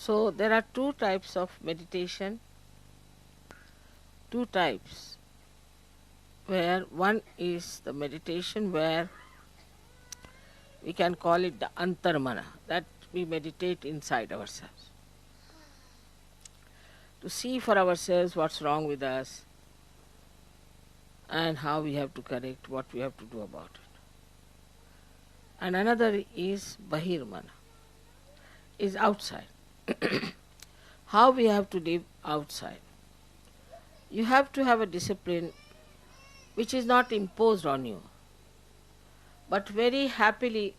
So there are two types of meditation, two types, where one is the meditation where we can call it the antarmana, that we meditate inside ourselves to see for ourselves what's wrong with us and how we have to correct, what we have to do about it. And another is bahirmana, is outside. How we have to live outside. You have to have a discipline which is not imposed on you, but very happily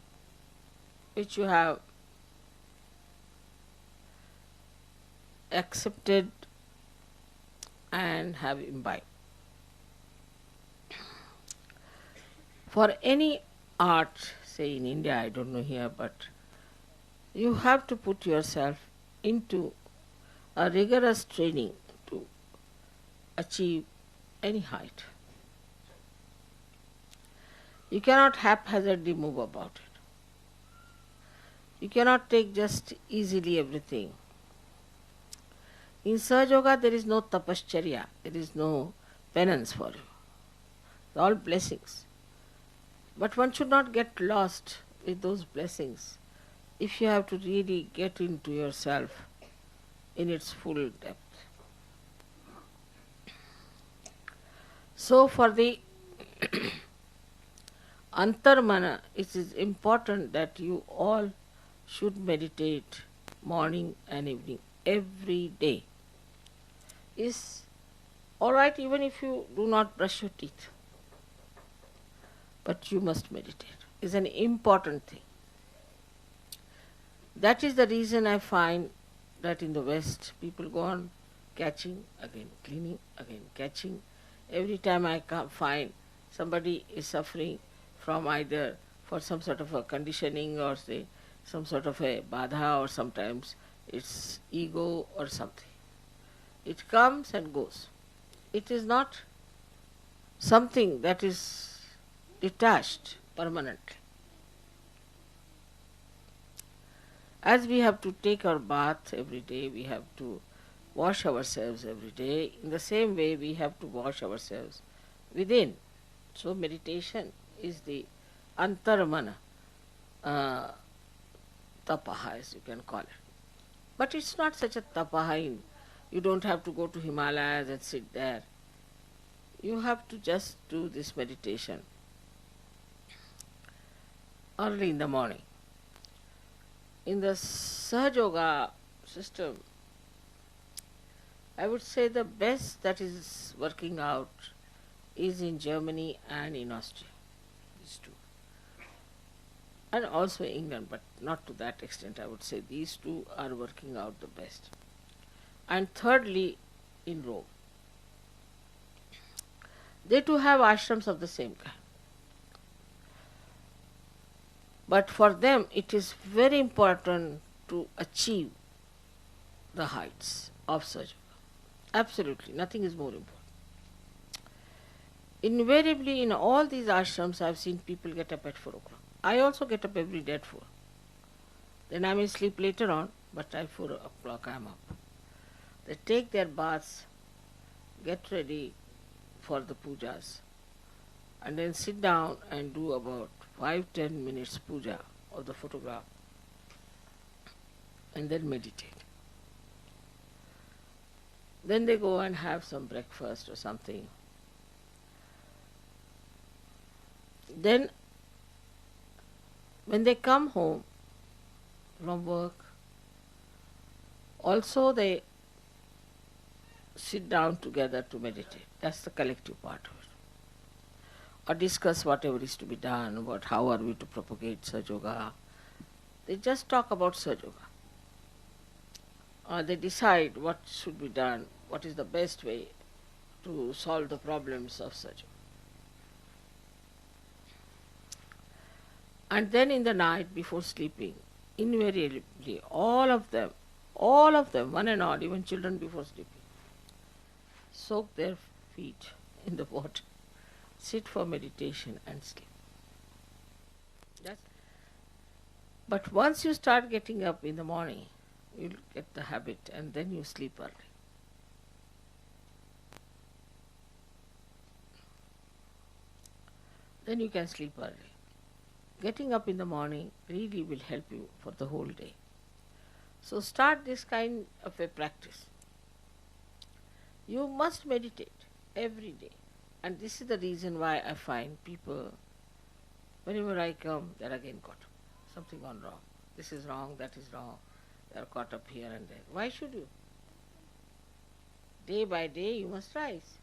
which you have accepted and have imbibed. For any art, say in India, I don't know here, but you have to put yourself into a rigorous training to achieve any height. You cannot haphazardly move about it. You cannot take just easily everything. In Sahaja Yoga there is no tapascharya, there is no penance for you. All blessings. But one should not get lost with those blessings if you have to really get into yourself in its full depth. So for the antarmana, it is important that you all should meditate morning and evening every day. Is alright even if you do not brush your teeth, but you must meditate. Is an important thing. That is the reason I find that in the West people go on catching, again cleaning, again catching. Every time I find somebody is suffering from either for some sort of a conditioning or say some sort of a badha, or sometimes it's ego or something. It comes and goes. It is not something that is detached permanently. As we have to take our bath every day, we have to wash ourselves every day, in the same way we have to wash ourselves within. So meditation is the antarmana tapaha, as you can call it. But it's not such a tapaha. You don't have to go to Himalayas and sit there. You have to just do this meditation early in the morning. In the Sahaja Yoga system, I would say the best that is working out is in Germany and in Austria, these two. And also England, but not to that extent. I would say these two are working out the best. And thirdly, in Rome. They too have ashrams of the same kind. But for them it is very important to achieve the heights of Sahaja Yoga. Absolutely, nothing is more important. Invariably in all these ashrams I have seen people get up at 4 o'clock. I also get up every day at 4. Then I may sleep later on, but at 4 o'clock I am up. They take their baths, get ready for the pujas, and then sit down and do about 5-10 minutes puja of the photograph, and then meditate. Then they go and have some breakfast or something. Then when they come home from work, also they sit down together to meditate. That's the collective part of it. Or discuss whatever is to be done, how are we to propagate Sahaja Yoga. They just talk about Sahaja Yoga. Or they decide what should be done, what is the best way to solve the problems of Sahaja Yoga. And then in the night before sleeping, invariably all of them, one and all, even children before sleeping, soak their feet in the water, sit for meditation and sleep. But once you start getting up in the morning, you'll get the habit, and then you sleep early. Then you can sleep early. Getting up in the morning really will help you for the whole day. So start this kind of a practice. You must meditate every day. And this is the reason why I find people, whenever I come, they're again caught up. Something gone wrong. This is wrong, that is wrong. They're caught up here and there. Why should you? Day by day you must rise.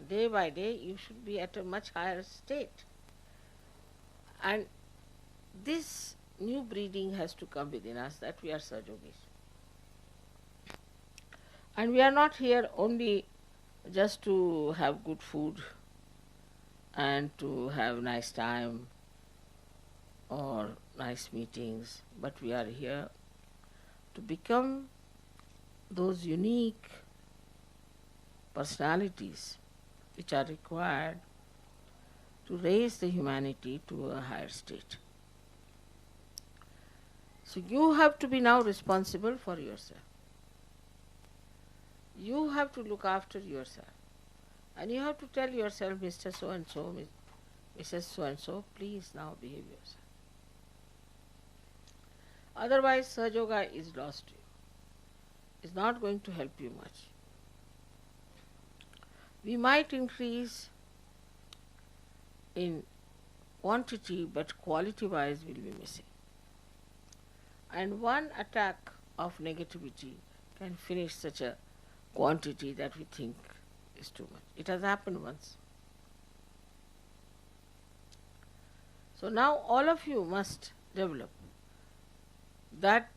Day by day you should be at a much higher state. And this new breeding has to come within us, that we are Sahajogis. And we are not here only just to have good food and to have nice time or nice meetings, but we are here to become those unique personalities which are required to raise the humanity to a higher state. So you have to be now responsible for yourself. You have to look after yourself. And you have to tell yourself, Mr. So-and-so, Mrs. So-and-so, please now behave yourself. Otherwise, Sahaja Yoga is lost to you. It's not going to help you much. We might increase in quantity, but quality-wise will be missing. And one attack of negativity can finish such a quantity that we think is too much. It has happened once. So now all of you must develop that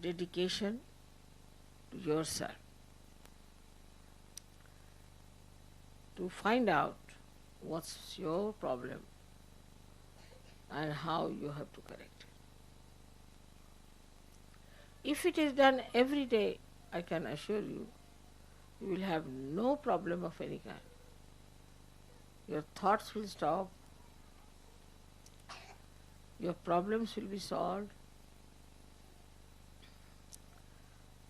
dedication to yourself to find out what's your problem and how you have to correct it. If it is done every day, I can assure you, you will have no problem of any kind. Your thoughts will stop, your problems will be solved,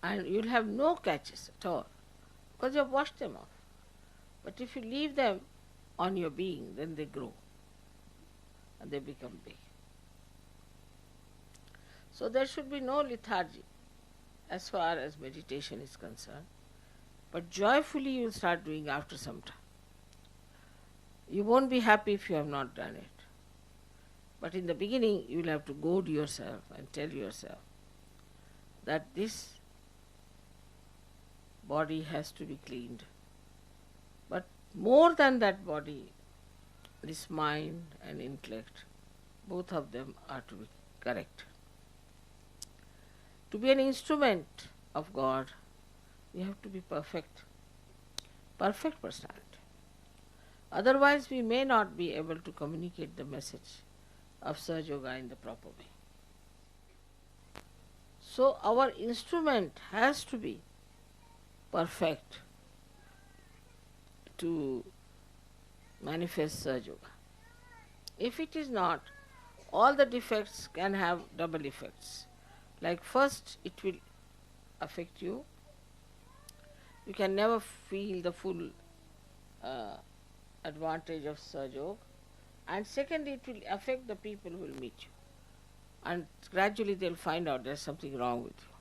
and you will have no catches at all, because you have washed them off. But if you leave them on your being, then they grow and they become big. So there should be no lethargy as far as meditation is concerned, but joyfully you will start doing after some time. You won't be happy if you have not done it. But in the beginning you will have to goad yourself and tell yourself that this body has to be cleaned. But more than that body, this mind and intellect, both of them are to be correct. To be an instrument of God, we have to be perfect personality. Otherwise we may not be able to communicate the message of Sahaja Yoga in the proper way. So our instrument has to be perfect to manifest Sahaja Yoga. If it is not, all the defects can have double effects. Like first it will affect you. You can never feel the full advantage of Sahaja Yoga. And secondly, it will affect the people who will meet you. And gradually they will find out there is something wrong with you.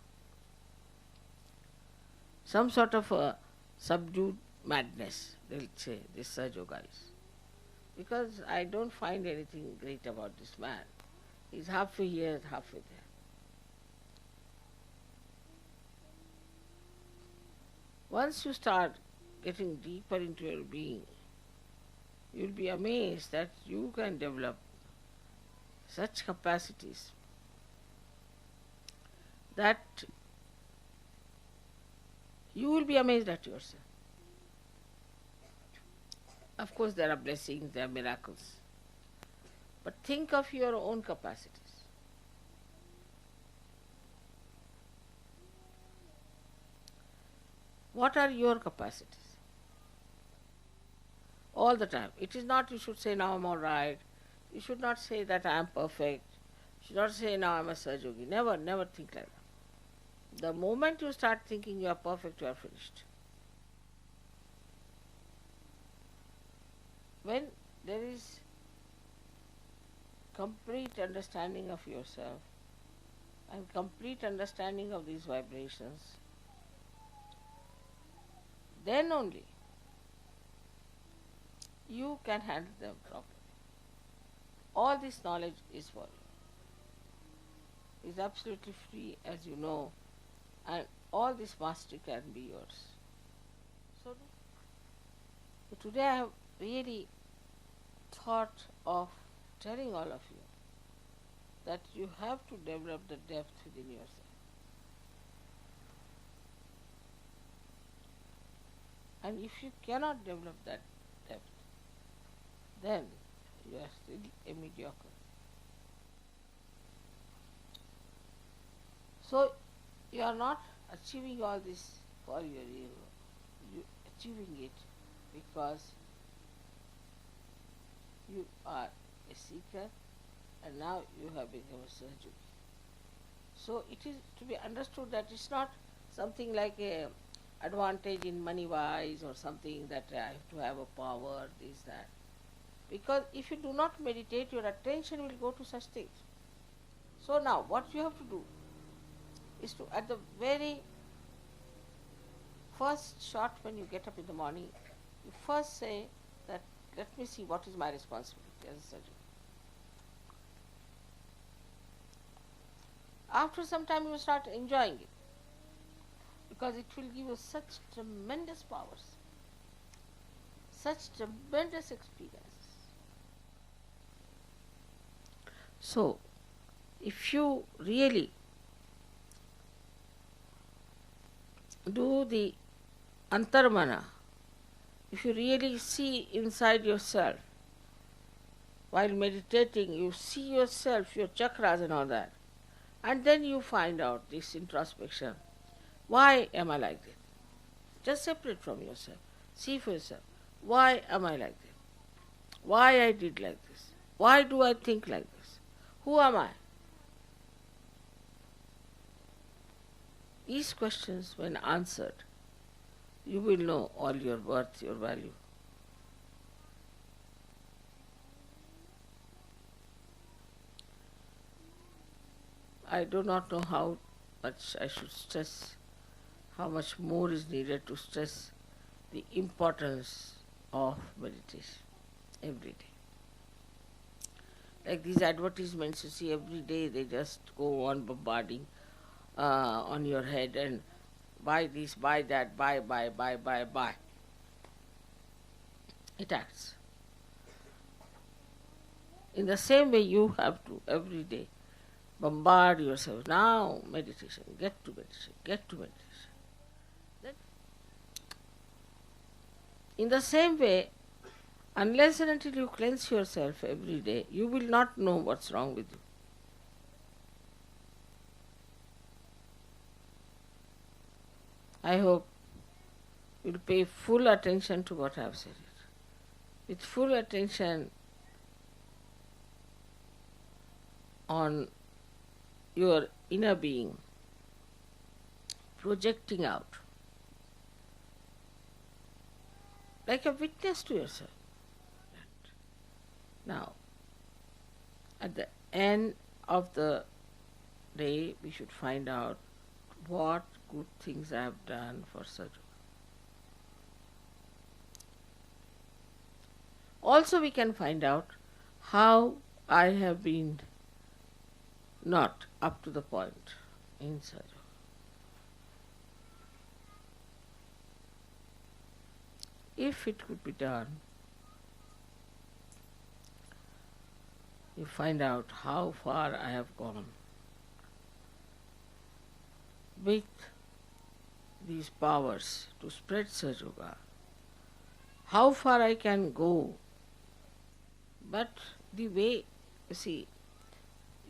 Some sort of a subdued madness, they will say, this Sahaja Yoga is. Because I don't find anything great about this man. He's halfway here, halfway there. Once you start getting deeper into your being, you will be amazed that you can develop such capacities that you will be amazed at yourself. Of course there are blessings, there are miracles. But think of your own capacities. What are your capacities? All the time. It is not you should say now I'm all right. You should not say that I am perfect. You should not say now I'm a Sahaja Yogi. Never think like that. The moment you start thinking you are perfect, you are finished. When there is complete understanding of yourself and complete understanding of these vibrations, then only you can handle them properly. All this knowledge is for you. Is absolutely free, as you know, and all this mastery can be yours. So today I have really thought of telling all of you that you have to develop the depth within yourself. And if you cannot develop that depth, then you are still a mediocre. So you are not achieving all this for your ego. You are achieving it because you are a seeker and now you have become a Sahaja. So it is to be understood that it's not something like a advantage in money wise or something that I have to have a power, this, that. Because if you do not meditate, your attention will go to such things. So now what you have to do is to, at the very first shot when you get up in the morning, you first say that, let me see what is my responsibility as a surgeon. After some time you start enjoying it, because it will give you such tremendous powers, such tremendous experiences. So, if you really do the antarmana, if you really see inside yourself, while meditating, you see yourself, your chakras and all that, and then you find out this introspection. Why am I like this? Just separate from yourself. See for yourself. Why am I like this? Why I did like this? Why do I think like this? Who am I? These questions, when answered, you will know all your worth, your value. I do not know how much I should stress, how much more is needed to stress the importance of meditation every day. Like these advertisements you see every day, they just go on bombarding on your head and buy this, buy that, buy. It acts. In the same way you have to every day bombard yourself. Now meditation, get to meditation, get to meditation. In the same way, unless and until you cleanse yourself every day, you will not know what's wrong with you. I hope you'll pay full attention to what I have said. With full attention on your inner being, projecting out, like a witness to yourself. Now, at the end of the day, we should find out what good things I have done for Sadhu. Also, we can find out how I have been not up to the point in Sadhu. If it could be done, you find out how far I have gone with these powers to spread Sahaja, how far I can go. But the way, you see,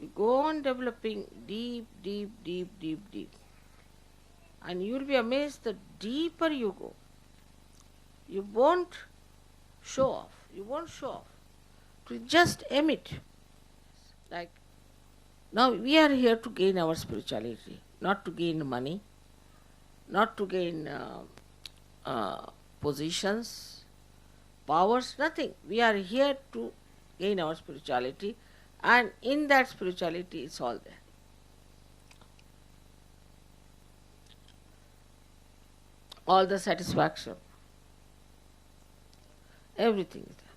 you go on developing deep, and you will be amazed the deeper you go. You won't show off. You won't show off. To just emit. Like, now we are here to gain our spirituality. not to gain money, not to gain positions, powers, nothing. We are here to gain our spirituality, and in that spirituality it's all there. All the satisfaction, everything is there.